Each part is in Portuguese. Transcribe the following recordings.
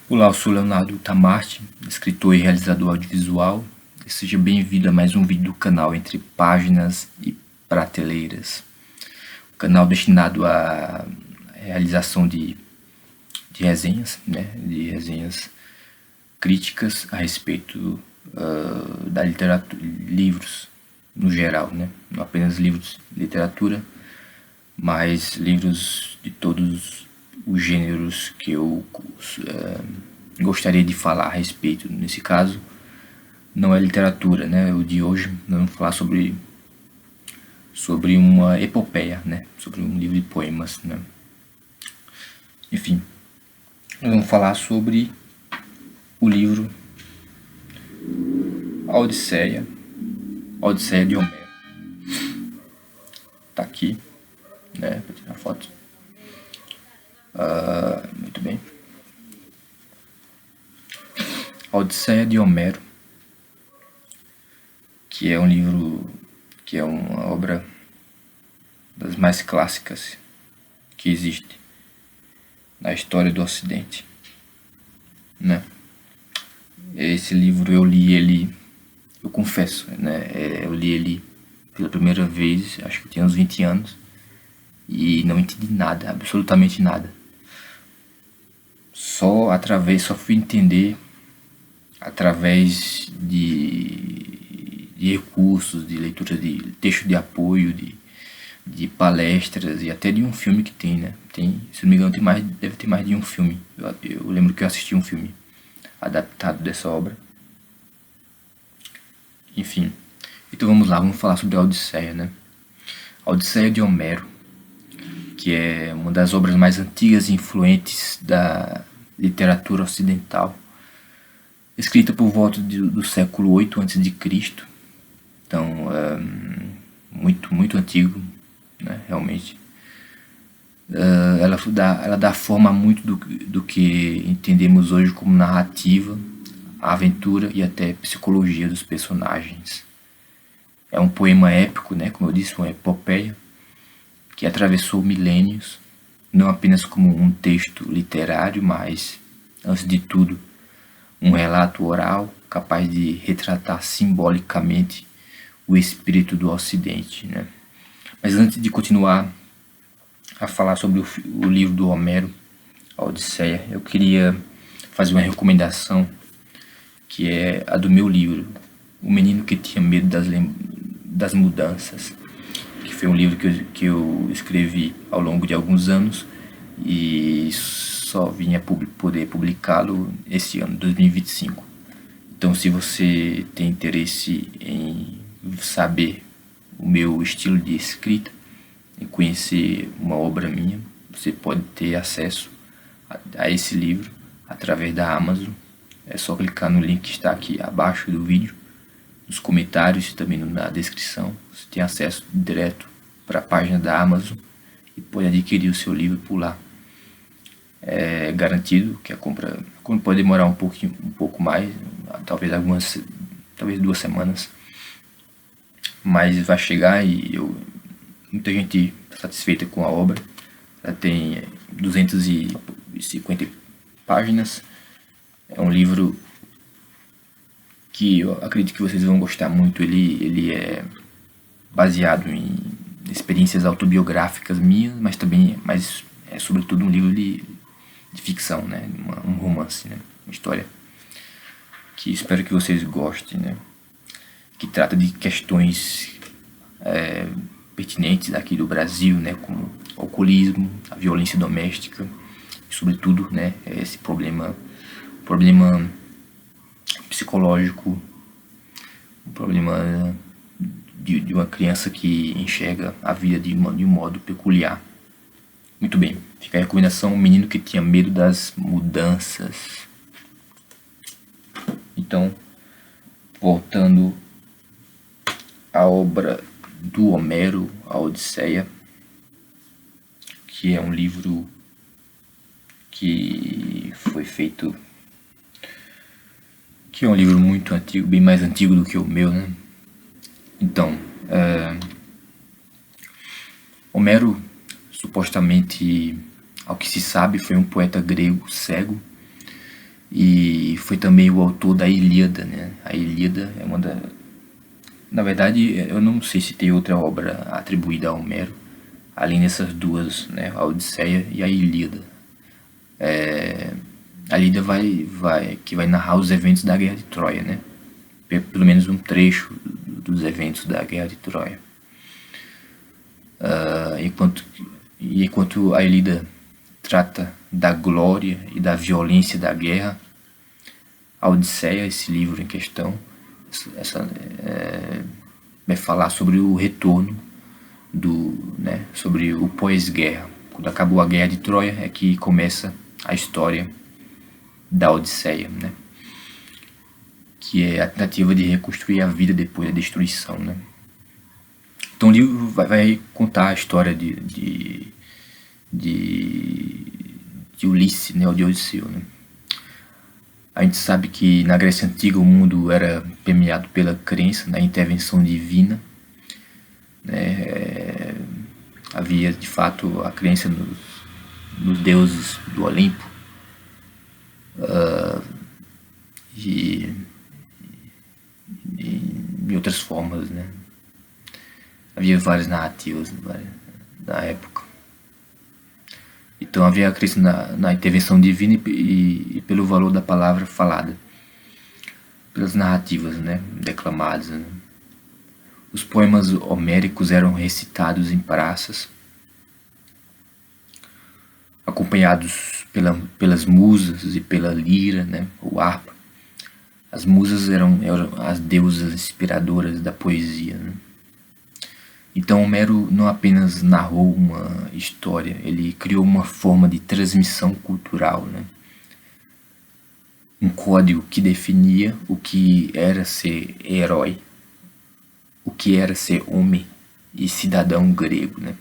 Olá, eu sou Leonardo Tamarte, escritor e realizador audiovisual, e seja bem-vindo a mais um vídeo do canal Entre Páginas e Prateleiras, um canal destinado à realização de resenhas, de resenhas críticas a respeito da literatura, livros no geral, não apenas livros de literatura, mas livros de todos os gêneros que eu gostaria de falar a respeito. Nesse caso, não é literatura, o de hoje nós vamos falar sobre uma epopeia, sobre um livro de poemas, Enfim, nós vamos falar sobre o livro A Odisseia de Homero. Tá aqui, vou tirar a foto. Muito bem. A Odisseia de Homero, que é um livro, que é uma obra das mais clássicas que existe na história do Ocidente, Esse livro eu li ele, eu confesso, eu li ele pela primeira vez, acho que eu tinha uns 20 anos, e não entendi nada, absolutamente nada. Só fui entender através de recursos, de leitura de texto de apoio, de palestras e até de um filme que tem, se não me engano, deve ter mais de um filme. Eu lembro que eu assisti um filme adaptado dessa obra. Enfim, então vamos lá, vamos falar sobre a Odisseia, A Odisseia de Homero, que é uma das obras mais antigas e influentes da literatura ocidental, escrita por volta do século 8 a.C., então muito antigo, realmente. Ela dá forma a muito do que entendemos hoje como narrativa, aventura e até psicologia dos personagens. É um poema épico, como eu disse, uma epopeia, que atravessou milênios, não apenas como um texto literário, mas, antes de tudo, um relato oral capaz de retratar simbolicamente o espírito do Ocidente. Mas antes de continuar a falar sobre o livro do Homero, a Odisseia, eu queria fazer uma recomendação, que é a do meu livro, O Menino que Tinha Medo das Mudanças, que foi um livro que eu escrevi ao longo de alguns anos e só vim a poder publicá-lo esse ano, 2025. Então, se você tem interesse em saber o meu estilo de escrita, em conhecer uma obra minha, você pode ter acesso a esse livro através da Amazon. É só clicar no link que está aqui abaixo do vídeo, nos comentários e também na descrição. Você tem acesso direto para a página da Amazon e pode adquirir o seu livro por lá. É garantido que a compra pode demorar um pouco mais, talvez 2 semanas, mas vai chegar e muita gente está satisfeita com a obra. Ela tem 250 páginas. É um livro que eu acredito que vocês vão gostar muito. Ele é baseado em experiências autobiográficas minhas, mas é sobretudo um livro de ficção, um romance, uma história que espero que vocês gostem, que trata de questões pertinentes aqui do Brasil, como o alcoolismo, a violência doméstica e sobretudo, esse problema psicológico, um problema de uma criança que enxerga a vida de um modo peculiar. Muito bem, fica a recomendação: Um Menino que Tinha Medo das Mudanças. Então, voltando à obra do Homero, A Odisseia, que é um livro que foi feito, que é um livro muito antigo, bem mais antigo do que o meu, Então, Homero, supostamente, ao que se sabe, foi um poeta grego cego e foi também o autor da Ilíada, né? A Ilíada é uma da... Na verdade, eu não sei se tem outra obra atribuída a Homero, além dessas duas, né? A Odisseia e a Ilíada. A Ilíada que vai narrar os eventos da Guerra de Troia, né? Pelo menos um trecho dos eventos da Guerra de Troia. Enquanto a Ilíada trata da glória e da violência da guerra, a Odisseia, esse livro em questão, vai falar sobre o retorno né, sobre o pós-guerra. Quando acabou a Guerra de Troia é que começa a história da Odisseia, né, que é a tentativa de reconstruir a vida depois da destruição, né. Então o livro vai contar a história de Ulisses, né, ou de Odisseu, né. A gente sabe que na Grécia Antiga o mundo era permeado pela crença na intervenção divina, né? Havia de fato a crença nos deuses do Olimpo, e em outras formas, né? Havia várias narrativas na época. Então havia a crença na intervenção divina e pelo valor da palavra falada, pelas narrativas, né, declamadas, né. Os poemas homéricos eram recitados em praças, acompanhados pelas musas e pela lira, né, ou harpa. As musas eram as deusas inspiradoras da poesia, né. Então Homero não apenas narrou uma história, ele criou uma forma de transmissão cultural, né? Um código que definia o que era ser herói, o que era ser homem e cidadão grego, né?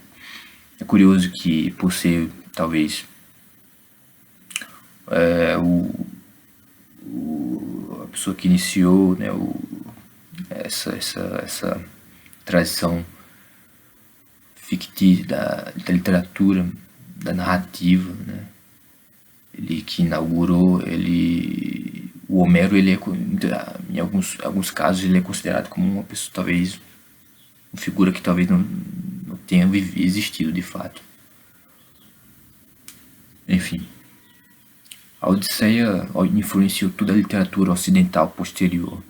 É curioso que, por ser talvez a pessoa que iniciou, né, essa tradição fictícia da literatura, da narrativa, né? Ele que inaugurou, o Homero, ele é, em alguns casos ele é considerado como uma pessoa, talvez uma figura que talvez não tenha existido de fato. Enfim, a Odisseia influenciou toda a literatura ocidental posterior,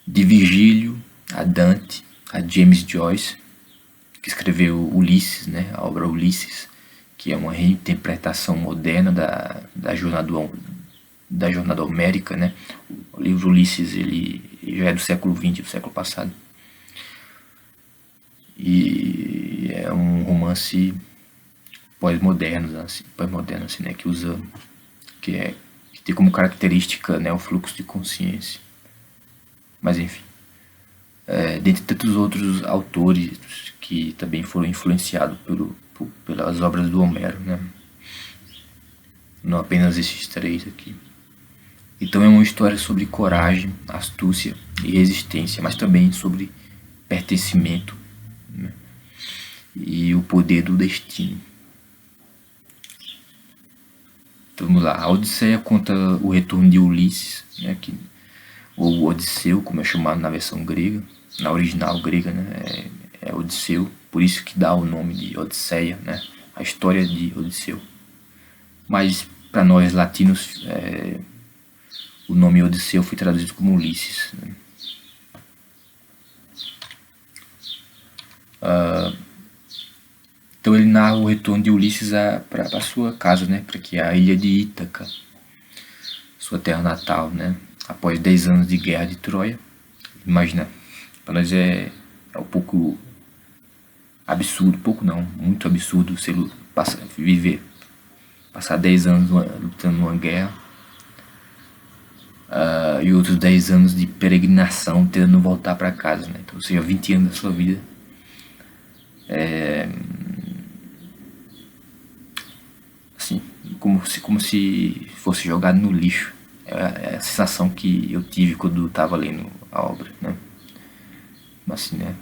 de Virgílio a Dante a James Joyce, que escreveu Ulisses, né, a obra Ulisses, que é uma reinterpretação moderna da jornada homérica, né. O livro Ulisses ele já é do século XX, do século passado, e é um romance pós-moderno, assim, né, que tem como característica, né, o fluxo de consciência. Mas enfim, dentre tantos outros autores que também foram influenciados pelas obras do Homero, né? Não apenas esses três aqui. Então é uma história sobre coragem, astúcia e resistência, mas também sobre pertencimento, né, e o poder do destino. Então vamos lá. A Odisseia conta o retorno de Ulisses, né, ou Odisseu, como é chamado na versão grega, na original grega, né, é Odisseu, por isso que dá o nome de Odisseia, né, a história de Odisseu. Mas para nós latinos, o nome Odisseu foi traduzido como Ulisses, né. Então ele narra o retorno de Ulisses para sua casa, né, para que a ilha de Ítaca, sua terra natal, né, após 10 anos de guerra de Troia. Imagina, para nós é um pouco absurdo, pouco não, muito absurdo passar 10 anos lutando numa guerra, e outros 10 anos de peregrinação tentando voltar para casa, né? Então, ou seja, 20 anos da sua vida assim, como se fosse jogado no lixo. É a sensação que eu tive quando estava lendo a obra, né? Assim, né?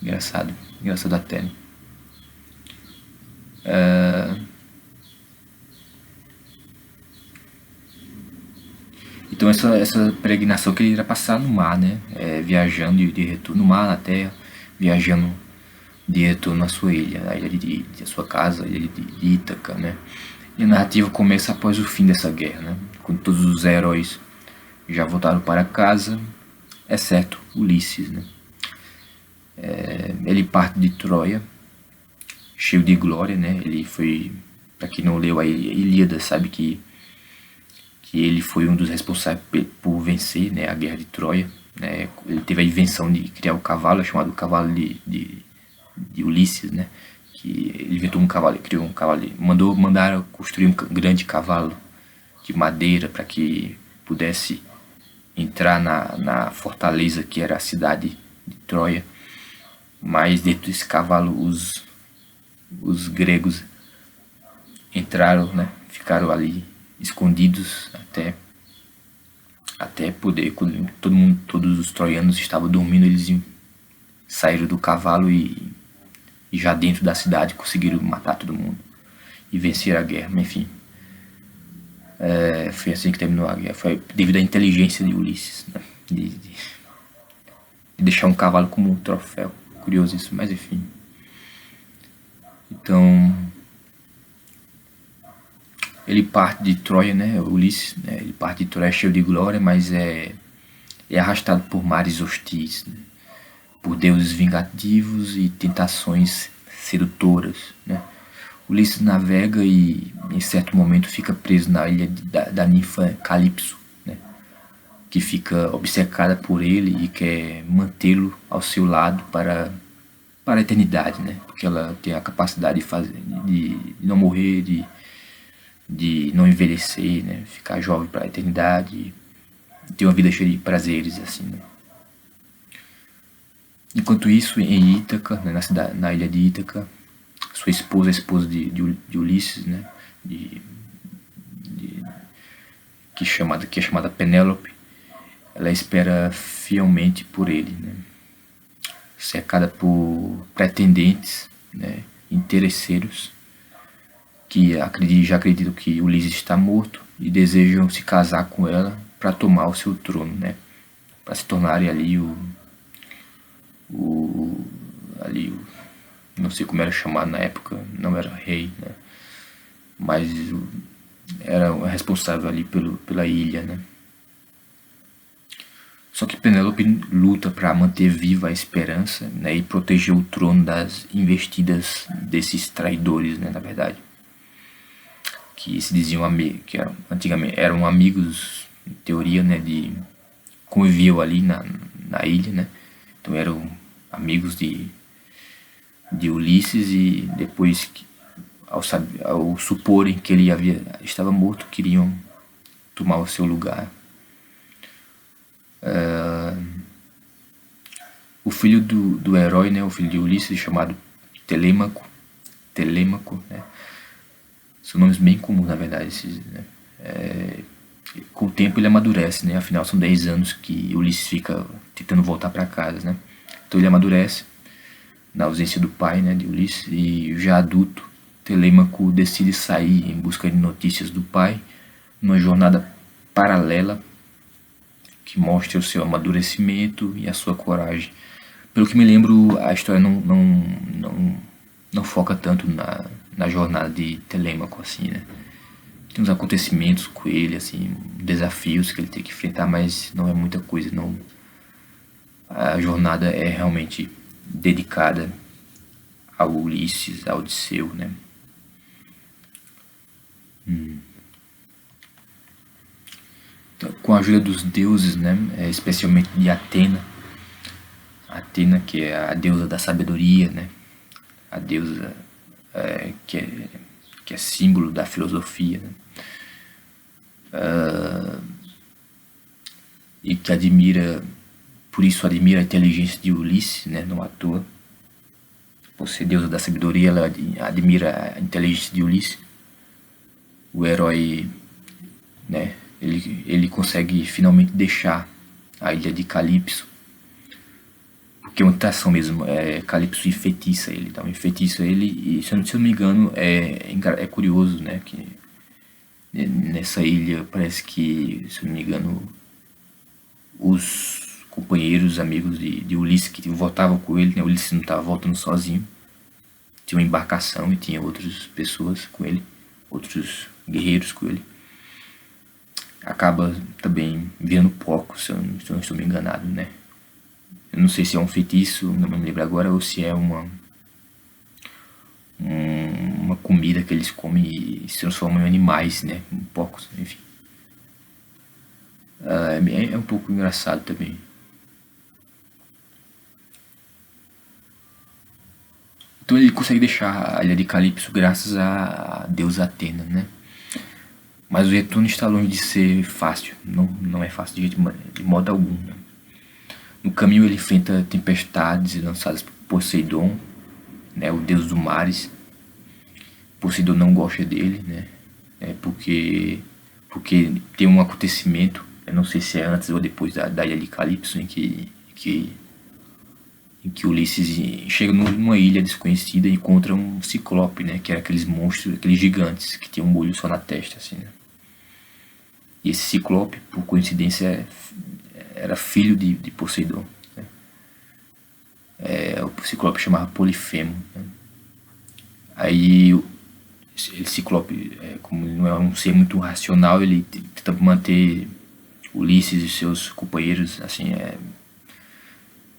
Engraçado até, né? essa peregrinação que ele irá passar no mar, né? Viajando de retorno no mar, na terra, viajando de retorno à sua ilha, a ilha de sua casa, a ilha de Ítaca, né? E a narrativa começa após o fim dessa guerra, né? Quando todos os heróis já voltaram para casa, exceto Ulisses, né? Ele parte de Troia, cheio de glória, né? Ele foi, para quem não leu a Ilíada, sabe que ele foi um dos responsáveis por vencer, né, a guerra de Troia, né? Ele teve a invenção de criar o cavalo, chamado cavalo de Ulisses, né? Que ele inventou um cavalo, criou um cavalo, mandaram construir um grande cavalo de madeira para que pudesse entrar na fortaleza que era a cidade de Troia. Mas dentro desse cavalo os gregos entraram, né? Ficaram ali escondidos até poder, quando todos os troianos estavam dormindo, eles saíram do cavalo e já dentro da cidade conseguiram matar todo mundo e vencer a guerra. Enfim, foi assim que terminou a guerra. Foi devido à inteligência de Ulisses, né? de deixar um cavalo como um troféu. Curioso isso, mas enfim. Então, ele parte de Troia, né? Ulisses, né? Ele parte de Troia cheio de glória, mas é arrastado por mares hostis, né? Por deuses vingativos e tentações sedutoras, né? Ulisses navega e em certo momento fica preso na ilha da ninfa Calipso, né? Que fica obcecada por ele e quer mantê-lo ao seu lado para a eternidade, né? Porque ela tem a capacidade de não morrer, de não envelhecer, né? Ficar jovem para a eternidade, ter uma vida cheia de prazeres, assim, né? Enquanto isso, em Ítaca, né, na ilha de Ítaca, sua esposa, a esposa de Ulisses, né? Que é chamada Penélope, ela espera fielmente por ele, né? Cercada por pretendentes, né? Interesseiros, que já acreditam que Ulisses está morto e desejam se casar com ela para tomar o seu trono, né? Para se tornarem ali não sei como era chamado na época, não era rei, né? Mas era o responsável ali pela ilha, né? Só que Penélope luta para manter viva a esperança, né? E proteger o trono das investidas desses traidores, né? Na verdade, que se diziam que antigamente eram amigos, em teoria, né? Conviviam ali na ilha, né? Então eram amigos de Ulisses e depois, ao suporem que ele estava morto, queriam tomar o seu lugar. O filho do herói, né? O filho de Ulisses, chamado Telêmaco, né? São nomes bem comuns, na verdade, esses, né? Com o tempo ele amadurece, né? Afinal são 10 anos que Ulisses fica tentando voltar para casa, né? Então ele amadurece na ausência do pai, né, de Ulisses, e já adulto, Telêmaco decide sair em busca de notícias do pai, numa jornada paralela que mostra o seu amadurecimento e a sua coragem. Pelo que me lembro, a história não foca tanto na jornada de Telêmaco, assim, né? Tem uns acontecimentos com ele, assim, desafios que ele tem que enfrentar, mas não é muita coisa, não. A jornada é realmente dedicada ao Ulisses, a Odisseu, né? Então, com a ajuda dos deuses, né? Especialmente de Atena, que é a deusa da sabedoria, né? A deusa que é símbolo da filosofia, né? E que por isso admira a inteligência de Ulisses, né? Não à toa. Por ser deusa da sabedoria, ela admira a inteligência de Ulisses. O herói, né? Ele consegue finalmente deixar a ilha de Calipso, porque é uma tentação mesmo. Calipso enfeitiça ele, então enfeitiça ele, e se eu não me engano é curioso, né? Que nessa ilha parece que, se eu não me engano, os companheiros, amigos de Ulisses que voltavam com ele, né? Ulisses não estava voltando sozinho. Tinha uma embarcação e tinha outras pessoas com ele, outros guerreiros com ele. Acaba também virando porco, se eu não estou me enganado, né? Eu não sei se é um feitiço, não me lembro agora, ou se é uma comida que eles comem e se transformam em animais, né? Porcos, enfim. É um pouco engraçado também. Então ele consegue deixar a ilha de Calypso graças a deusa Atena, né? Mas o retorno está longe de ser fácil, não é fácil de modo algum, né? No caminho ele enfrenta tempestades lançadas por Poseidon, né, o deus dos mares. Poseidon não gosta dele, né? Porque tem um acontecimento, eu não sei se é antes ou depois da ilha de Calypso, em que Ulisses chega numa ilha desconhecida e encontra um ciclope, né? Que era aqueles monstros, aqueles gigantes que tinham um olho só na testa, assim, né? E esse ciclope, por coincidência, era filho de Poseidon, né? O ciclope chamava Polifemo, né? Aí esse ciclope, como não é um ser muito racional, ele tenta manter Ulisses e seus companheiros assim,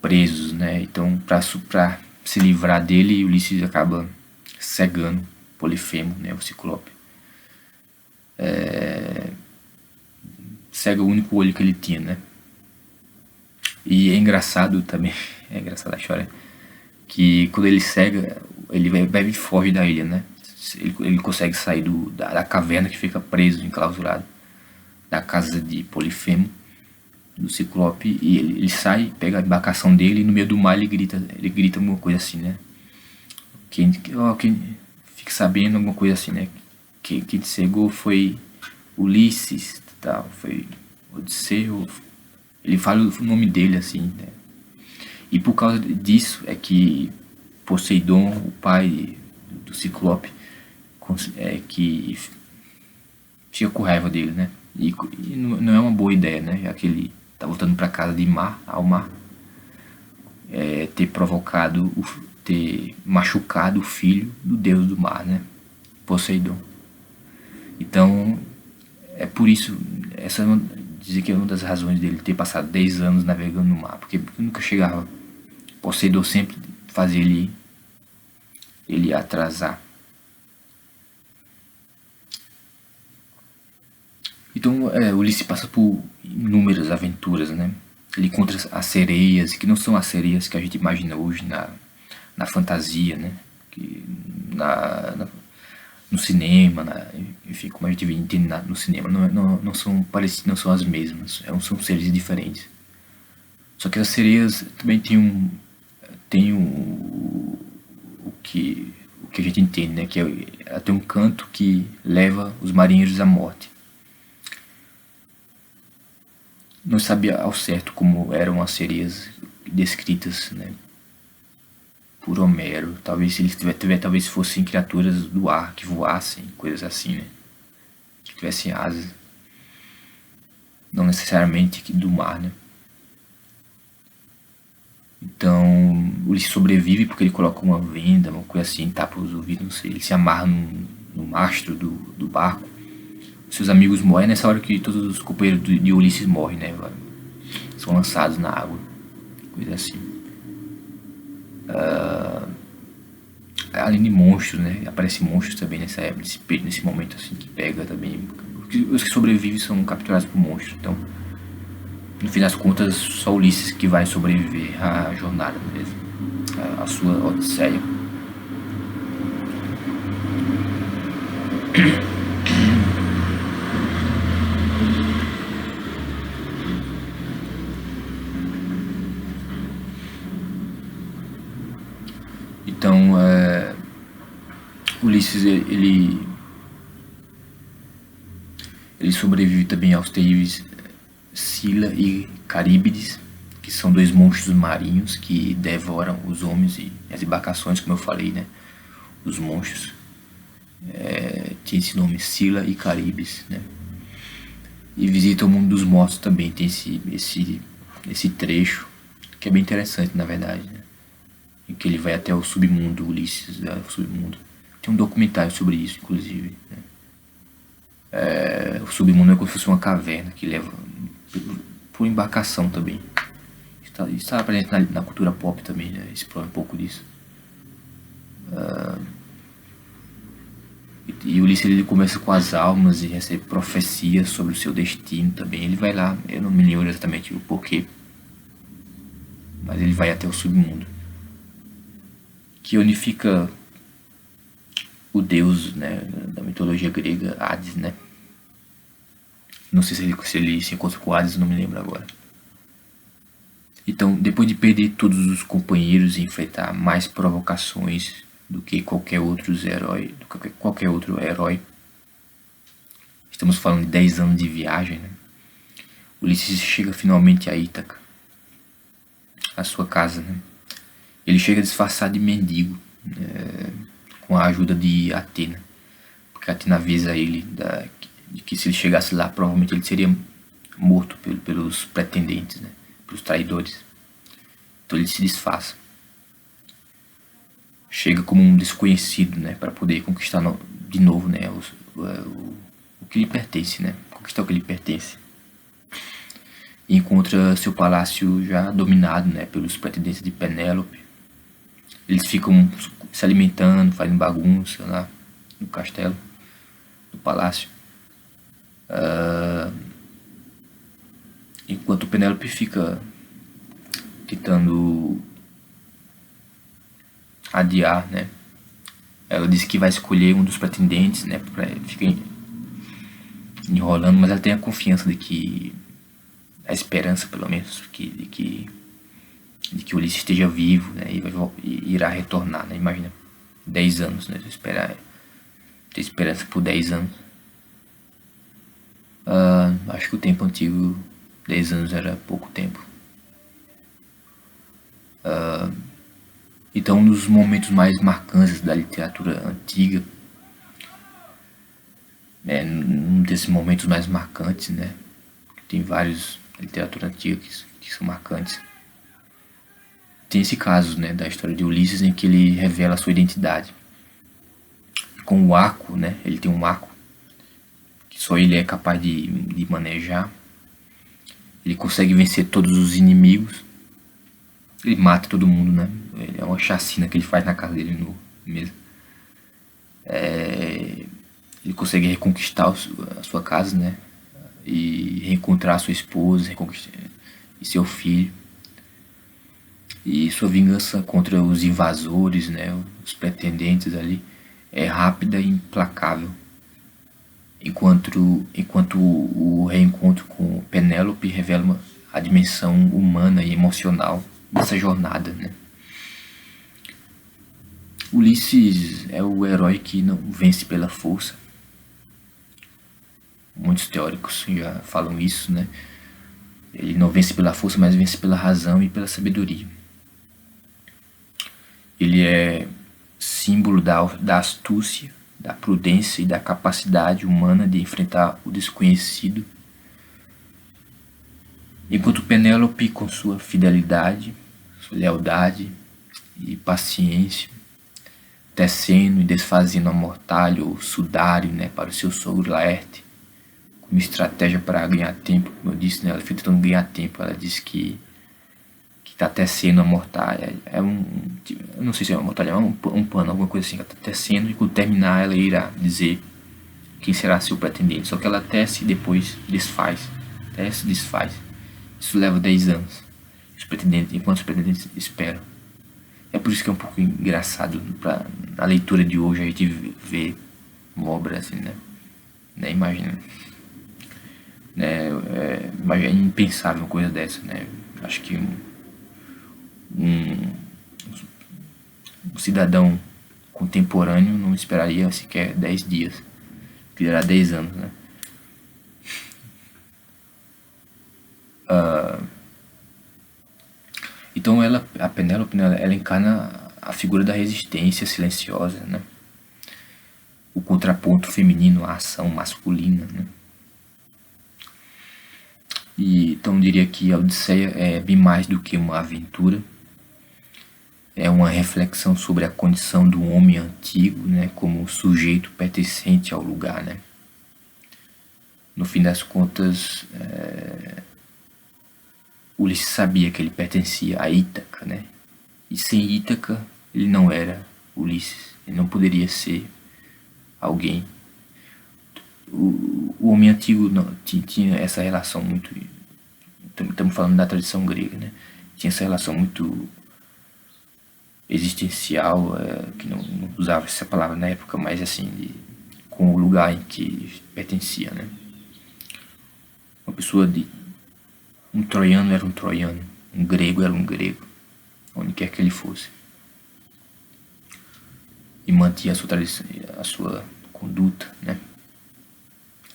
presos, né? Então, para se livrar dele, Ulisses acaba cegando Polifemo, né? O ciclope. Cega o único olho que ele tinha, né? E é engraçado também, é engraçado a história, que quando ele cega, ele vai e foge da ilha, né? Ele consegue sair da caverna que fica preso, enclausurado, da casa de Polifemo, do Ciclope, e ele sai, pega a embarcação dele e no meio do mar ele grita alguma coisa assim, né? Quem fica sabendo alguma coisa assim, né? Quem cegou foi Ulisses, tal, foi Odisseu. Ele fala o nome dele assim, né? E por causa disso é que Poseidon, o pai do Ciclope, que fica com raiva dele, né? E não é uma boa ideia, né? Já que ele tá voltando para casa ao mar, ter machucado o filho do deus do mar, né? Poseidon. Então, é por isso, dizer que é uma das razões dele ter passado 10 anos navegando no mar, porque nunca chegava. Poseidon sempre fazia ele atrasar. Então, Ulisses passa por inúmeras aventuras, né? Ele encontra as sereias, que não são as sereias que a gente imagina hoje na fantasia, né? No cinema, enfim, como a gente entende no cinema, não são parecidas, não são as mesmas, são seres diferentes. Só que as sereias também tem o que a gente entende, né? Que ela tem um canto que leva os marinheiros à morte. Não sabia ao certo como eram as sereias descritas, né, por Homero. Talvez eles talvez fossem criaturas do ar que voassem, coisas assim, né, que tivessem asas, não necessariamente do mar, né. Então ele sobrevive porque ele coloca uma venda, uma coisa assim, tapa os ouvidos, não sei. Ele se amarra no mastro do barco. Seus amigos morrem nessa hora que todos os companheiros de Ulisses morrem, né? São lançados na água, coisa assim. Além de monstros, né? Aparecem monstros também nesse momento assim que pega também. Os que sobrevivem são capturados por monstros. Então, no fim das contas, só Ulisses que vai sobreviver à jornada mesmo, a sua odisseia. Então, Ulisses ele sobrevive também aos terríveis Sila e Caríbides, que são dois monstros marinhos que devoram os homens e as embarcações, como eu falei, né? Os monstros tinha esse nome, Sila e Caríbides, né? E visita o mundo dos mortos também, tem esse trecho, que é bem interessante, na verdade, né? Em que ele vai até o submundo, Ulisses, né? O submundo. Tem um documentário sobre isso, inclusive, né? O submundo é como se fosse uma caverna que leva por embarcação também. Está presente na cultura pop também, né? Explora um pouco disso. E Ulisses ele começa com as almas e recebe profecias sobre o seu destino também. Ele vai lá, eu não me lembro exatamente o porquê, mas ele vai até o submundo, que unifica o deus, né, da mitologia grega, Hades, né? Não sei se ele se encontra com Hades, não me lembro agora. Então, depois de perder todos os companheiros e enfrentar mais provocações do que qualquer outro herói, estamos falando de 10 anos de viagem, né? Ulisses chega finalmente a Ítaca, a sua casa, né? Ele chega disfarçado de mendigo, com a ajuda de Atena, porque Atena avisa ele de que se ele chegasse lá, provavelmente ele seria morto pelos pretendentes, né? Pelos traidores. Então ele se disfarça. Chega como um desconhecido, né, para poder conquistar de novo, né, o que lhe pertence, né, conquistar o que lhe pertence. E encontra seu palácio já dominado, né, pelos pretendentes de Penélope. Eles ficam se alimentando, fazendo bagunça lá no castelo, no palácio. Enquanto Penélope fica tentando adiar, né? Ela disse que vai escolher um dos pretendentes, né? Fica enrolando, mas ela tem a confiança de que, a esperança pelo menos, de que Ulisses esteja vivo, né? E irá retornar, né? Imagina, 10 anos, né? Ter esperança por 10 anos. Acho que o tempo antigo, 10 anos era pouco tempo. Então, um dos momentos mais marcantes da literatura antiga, um desses momentos mais marcantes, né? Tem vários da literatura antiga que são marcantes. Tem esse caso, né, da história de Ulisses em que ele revela a sua identidade. Com o arco, né? Ele tem um arco que só ele é capaz de manejar. Ele consegue vencer todos os inimigos. Ele mata todo mundo, né? É uma chacina que ele faz na casa dele mesmo. Ele consegue reconquistar a sua casa, né? E reencontrar sua esposa, e seu filho. E sua vingança contra os invasores, né? Os pretendentes ali, é rápida e implacável. Enquanto o reencontro com Penélope revela a dimensão humana e emocional dessa jornada, né? Ulisses é o herói que não vence pela força. Muitos teóricos já falam isso, né? Ele não vence pela força, mas vence pela razão e pela sabedoria. Ele é símbolo da astúcia, da prudência e da capacidade humana de enfrentar o desconhecido. Enquanto Penélope, com sua fidelidade, sua lealdade e paciência, tecendo e desfazendo a mortalha ou sudário, né, para o seu sogro Laerte, como estratégia para ganhar tempo. Como eu disse, né, ela foi tentando ganhar tempo. Ela disse que está tecendo a mortalha. Eu não sei se é uma mortalha, é um pano, alguma coisa assim. Ela está tecendo e quando terminar ela irá dizer quem será seu pretendente. Só que ela tece e depois desfaz. Tece e desfaz. Isso leva 10 anos. Enquanto os pretendentes esperam. É por isso que é um pouco engraçado. Na leitura de hoje a gente vê uma obra assim, né? Imagina. É impensável uma coisa dessa, né? Acho que um cidadão contemporâneo não esperaria sequer 10 dias. Que dirá 10 anos, né? Então a Penélope, né, ela encarna a figura da resistência silenciosa, né? O contraponto feminino à ação masculina, né? E então eu diria que a Odisseia é bem mais do que uma aventura, é uma reflexão sobre a condição do homem antigo, né, como sujeito pertencente ao lugar, né. No fim das contas, Ulisses sabia que ele pertencia a Ítaca, né, e sem Ítaca ele não era Ulisses, ele não poderia ser alguém. O homem antigo não, tinha essa relação muito, estamos falando da tradição grega, né, tinha essa relação muito existencial, que não usava essa palavra na época, mas assim, com o lugar em que pertencia, né. Uma pessoa de um troiano era um troiano, um grego era um grego, onde quer que ele fosse, e mantinha a sua tradição, a sua conduta, né.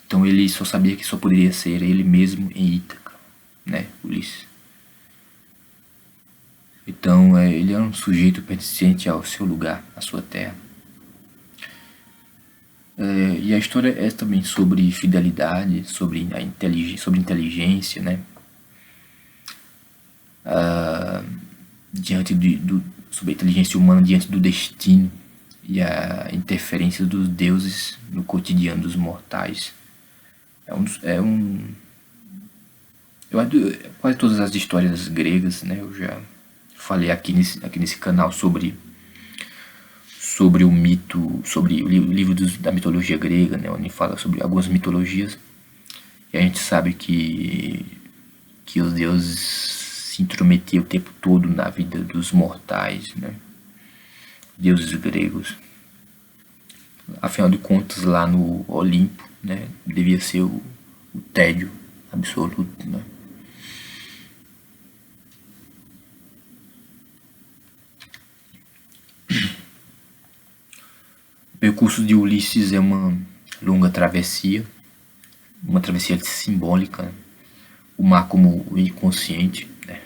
Então ele só sabia que só poderia ser ele mesmo em Ítaca, né, Ulisses. Então ele era um sujeito pertencente ao seu lugar, à sua terra. E a história é também sobre fidelidade, sobre a inteligência, né? Sobre a inteligência humana diante do destino e a interferência dos deuses no cotidiano dos mortais. Quase todas as histórias gregas, né? Eu já falei aqui nesse canal sobre o mito, sobre o livro da mitologia grega, né, onde fala sobre algumas mitologias. E a gente sabe que os deuses se intrometiam o tempo todo na vida dos mortais, né, deuses gregos. Afinal de contas, lá no Olimpo, né, devia ser o tédio absoluto, né. O percurso de Ulisses é uma longa travessia, uma travessia simbólica, né? O mar como o inconsciente, né?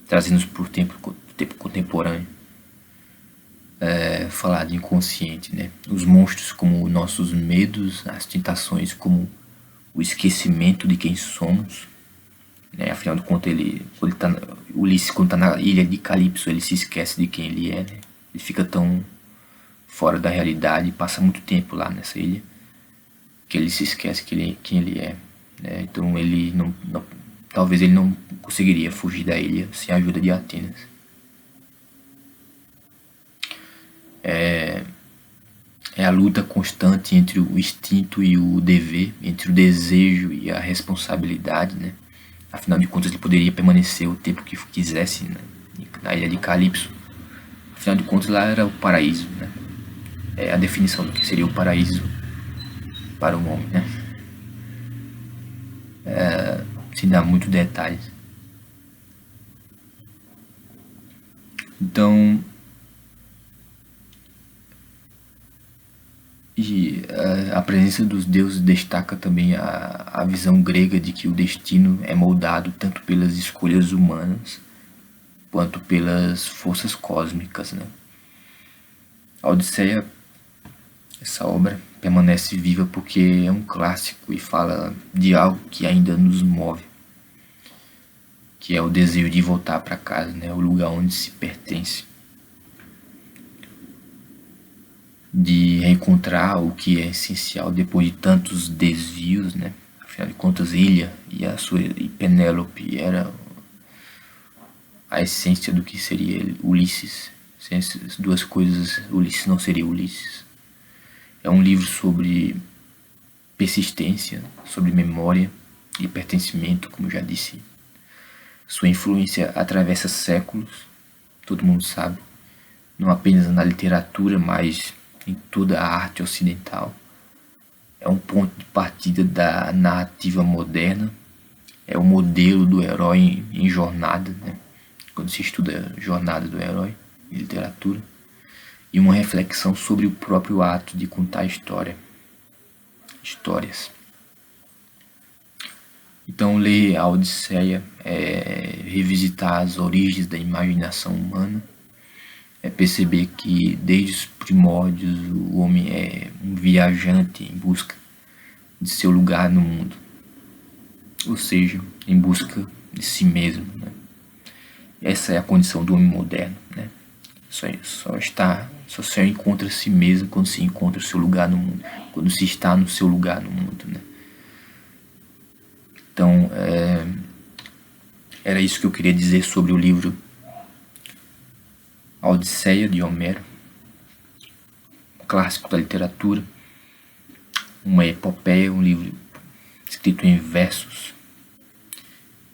Trazendo-nos para o tempo contemporâneo. Falar de inconsciente, né? Os monstros como nossos medos, as tentações como o esquecimento de quem somos, né? Afinal de contas, Ulisses, quando está na ilha de Calypso, ele se esquece de quem ele é, né? Ele fica tão fora da realidade, passa muito tempo lá nessa ilha, que ele se esquece quem ele é, né? Então ele talvez ele não conseguiria fugir da ilha sem a ajuda de Atenas. É a luta constante entre o instinto e o dever, entre o desejo e a responsabilidade, né? Afinal de contas, ele poderia permanecer o tempo que quisesse, né, na ilha de Calypso. Afinal de contas, lá era o paraíso, né? É a definição do que seria o paraíso para o homem, né? Sem dar muitos detalhes. Então, a presença dos deuses destaca também a visão grega de que o destino é moldado tanto pelas escolhas humanas quanto pelas forças cósmicas, né? A Odisseia, essa obra, permanece viva porque é um clássico e fala de algo que ainda nos move, que é o desejo de voltar para casa, né? O lugar onde se pertence, de reencontrar o que é essencial depois de tantos desvios, né? Afinal de contas, Ilha e Penélope era a essência do que seria Ulisses. Sem essas duas coisas, Ulisses não seria Ulisses. É um livro sobre persistência, sobre memória e pertencimento, como já disse. Sua influência atravessa séculos, todo mundo sabe, não apenas na literatura, mas em toda a arte ocidental. É um ponto de partida da narrativa moderna, é o modelo do herói em jornada, né? Quando se estuda a jornada do herói em literatura, e uma reflexão sobre o próprio ato de contar histórias. Então, ler a Odisseia é revisitar as origens da imaginação humana, é perceber que desde os primórdios o homem é um viajante em busca de seu lugar no mundo. ou seja, em busca de si mesmo, né? Essa é a condição do homem moderno, né? Só encontra si mesmo quando se encontra o seu lugar no mundo, quando se está no seu lugar no mundo, né? Então, era isso que eu queria dizer sobre o livro A Odisseia de Homero, um clássico da literatura, uma epopeia, um livro escrito em versos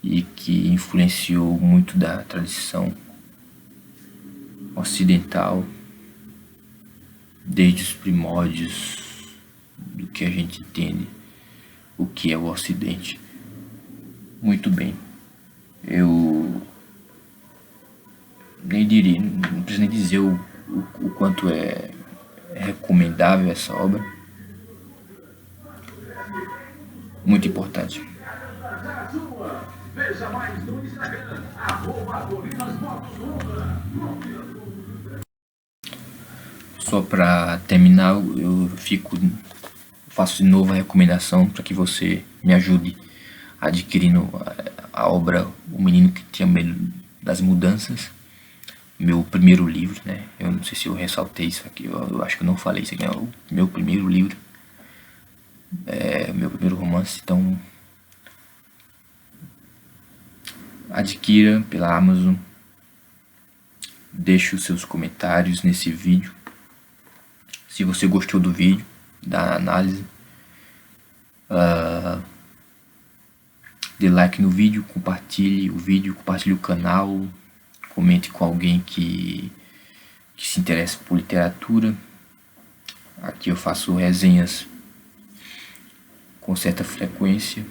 e que influenciou muito da tradição ocidental desde os primórdios do que a gente entende o que é o Ocidente. Muito bem, eu nem diria, não preciso nem dizer o quanto é recomendável essa obra, muito importante. Só para terminar, eu faço de novo a recomendação para que você me ajude adquirindo a obra O Menino que Tinha Medo das Mudanças, meu primeiro livro, né? Eu não sei se eu ressaltei isso aqui, eu acho que eu não falei isso aqui, é o meu primeiro livro, meu primeiro romance. Então adquira pela Amazon, deixe os seus comentários nesse vídeo. Se você gostou do vídeo, da análise, dê like no vídeo, compartilhe o vídeo, compartilhe o canal, comente com alguém que se interessa por literatura. Aqui eu faço resenhas com certa frequência,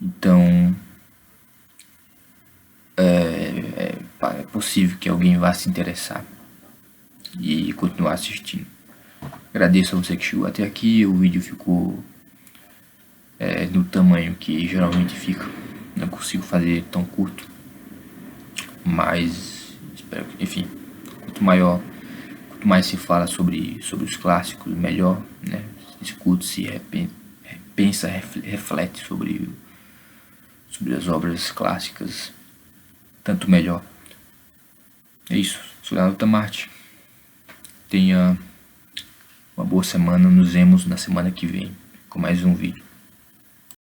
então é possível que alguém vá se interessar e continuar assistindo. Agradeço a você que chegou até aqui. O vídeo ficou no tamanho que geralmente fica, não consigo fazer tão curto, mas espero que, enfim, quanto mais se fala sobre os clássicos, melhor, né? Se escuta, se pensa, reflete sobre as obras clássicas, tanto melhor. É isso, sou Leonardo Tamarte. Tenha uma boa semana, nos vemos na semana que vem com mais um vídeo.